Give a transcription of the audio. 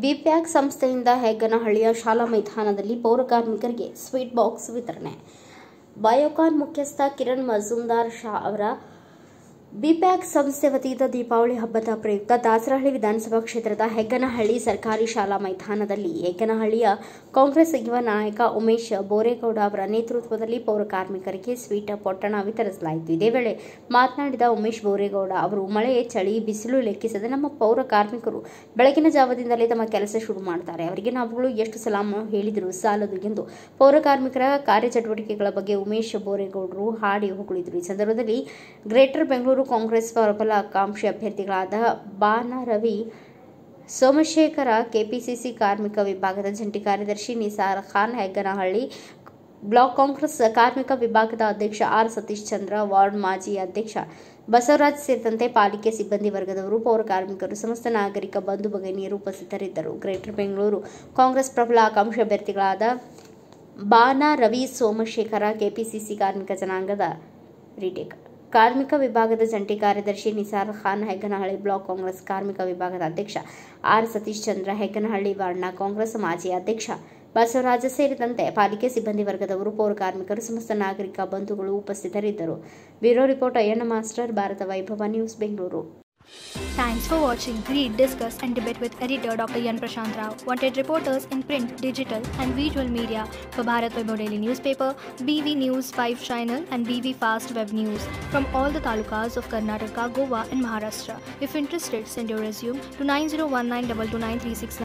ವಿಪ್ಯಾಕ್ ಸಂಸ್ಥೆಯಿಂದ ಹೆಗ್ಗನಹಳ್ಳಿಯ ಶಾಲಾ ಮೈದಾನದಲ್ಲಿ ಪೌರ ಕಾರ್ಮಿಕರಿಗೆ ಸ್ವೀಟ್ ಬಾಕ್ಸ್ ವಿತರಣೆ. ಬಯೋಕಾನ್ ಮುಖ್ಯಸ್ಥ ಕಿರಣ್ ಮಜುಂದಾರ್ ಶಾ ಅವರ ವಿಪ್ಯಾಕ್ ಸಂಸ್ಥೆ ವತಿಯಿಂದ ದೀಪಾವಳಿ ಹಬ್ಬದ ಪ್ರಯುಕ್ತ ದಾಸರಹಳ್ಳಿ ವಿಧಾನಸಭಾ ಕ್ಷೇತ್ರದ ಹೆಗ್ಗನಹಳ್ಳಿ ಸರ್ಕಾರಿ ಶಾಲಾ ಮೈದಾನದಲ್ಲಿ ಹೆಗ್ಗನಹಳ್ಳಿಯ ಕಾಂಗ್ರೆಸ್ ಯುವ ನಾಯಕ ಉಮೇಶ್ ಬೋರೇಗೌಡ ಅವರ ನೇತೃತ್ವದಲ್ಲಿ ಪೌರ ಕಾರ್ಮಿಕರಿಗೆ ಸ್ವೀಟ್ ಪೊಟ್ಟಣ ವಿತರಿಸಲಾಯಿತು. ಇದೇ ವೇಳೆ ಮಾತನಾಡಿದ ಉಮೇಶ್ ಬೋರೇಗೌಡ ಅವರು, ಮಳೆ, ಚಳಿ, ಬಿಸಿಲು ಲೆಕ್ಕಿಸದೆ ನಮ್ಮ ಪೌರ ಕಾರ್ಮಿಕರು ಬೆಳಗಿನ ಜಾವದಿಂದಲೇ ತಮ್ಮ ಕೆಲಸ ಶುರು ಮಾಡುತ್ತಾರೆ. ಅವರಿಗೆ ನಾವುಗಳು ಎಷ್ಟು ಸಲಾಮ ಹೇಳಿದರೂ ಸಾಲದು ಎಂದು ಪೌರ ಕಾರ್ಮಿಕರ ಕಾರ್ಯಚಟುವಟಿಕೆಗಳ ಬಗ್ಗೆ ಉಮೇಶ್ ಬೋರೇಗೌಡರು ಹಾಡಿ ಹೊಗಳಿದರು. ಈ ಸಂದರ್ಭದಲ್ಲಿ ಗ್ರೇಟರ್ ಬೆಂಗಳೂರು ಕಾಂಗ್ರೆಸ್ ಪ್ರಬಲ ಆಕಾಂಕ್ಷಿ ಅಭ್ಯರ್ಥಿಗಳಾದ ಬಾನ ರವಿ ಸೋಮಶೇಖರ, ಕೆಪಿಸಿಸಿ ಕಾರ್ಮಿಕ ವಿಭಾಗದ ಜಂಟಿ ಕಾರ್ಯದರ್ಶಿ ನಿಸಾರ್ ಖಾನ್, ಹೆಗ್ಗನಹಳ್ಳಿ ಬ್ಲಾಕ್ ಕಾಂಗ್ರೆಸ್ ಕಾರ್ಮಿಕ ವಿಭಾಗದ ಅಧ್ಯಕ್ಷ ಆರ್ ಸತೀಶ್ ಚಂದ್ರ, ವಾರ್ಡ್ ಮಾಜಿ ಅಧ್ಯಕ್ಷ ಬಸವರಾಜ್ ಸೇರಿದಂತೆ ಪಾಲಿಕೆ ಸಿಬ್ಬಂದಿ ವರ್ಗದವರು, ಪೌರ ಕಾರ್ಮಿಕರು, ಸಮಸ್ತ ನಾಗರಿಕ ಬಂಧು ಭಗಿನಿಯರು ಉಪಸ್ಥಿತರಿದ್ದರು. ಗ್ರೇಟರ್ ಬೆಂಗಳೂರು ಕಾಂಗ್ರೆಸ್ ಪ್ರಬಲ ಆಕಾಂಕ್ಷಿ ಅಭ್ಯರ್ಥಿಗಳಾದ ಬಾನ ರವಿ ಸೋಮಶೇಖರ, ಕೆಪಿಸಿಸಿ ಕಾರ್ಮಿಕ ಜನಾಂಗದ ಕಾರ್ಮಿಕ ವಿಭಾಗದ ಜಂಟಿ ಕಾರ್ಯದರ್ಶಿ ನಿಸಾರ್ ಖಾನ್, ಹೆಗ್ಗನಹಳ್ಳಿ ಬ್ಲಾಕ್ ಕಾಂಗ್ರೆಸ್ ಕಾರ್ಮಿಕ ವಿಭಾಗದ ಅಧ್ಯಕ್ಷ ಆರ್ ಸತೀಶ್ ಚಂದ್ರ, ಹೆಗ್ಗನಹಳ್ಳಿ ವಾರ್ಡ್ನ ಕಾಂಗ್ರೆಸ್ ಮಾಜಿ ಅಧ್ಯಕ್ಷ ಬಸವರಾಜ ಸೇರಿದಂತೆ ಪಾಲಿಕೆ ಸಿಬ್ಬಂದಿ ವರ್ಗದವರು, ಪೌರ ಕಾರ್ಮಿಕರು, ಸಮಸ್ತ ನಾಗರಿಕ ಬಂಧುಗಳು ಉಪಸ್ಥಿತರಿದ್ದರು. Bureau report Ayyanna master, Bharata Vaibhava news, Bengaluru. Thanks for watching Read, Discuss and Debate with editor Dr. Yan Prashant Rao. Wanted reporters in print, digital and visual media for Bharat Vaibhav Daily Newspaper, BV News 5 Channel and BV Fast Web News from all the talukas of Karnataka, Goa and Maharashtra. If interested, send your resume to 9019229369.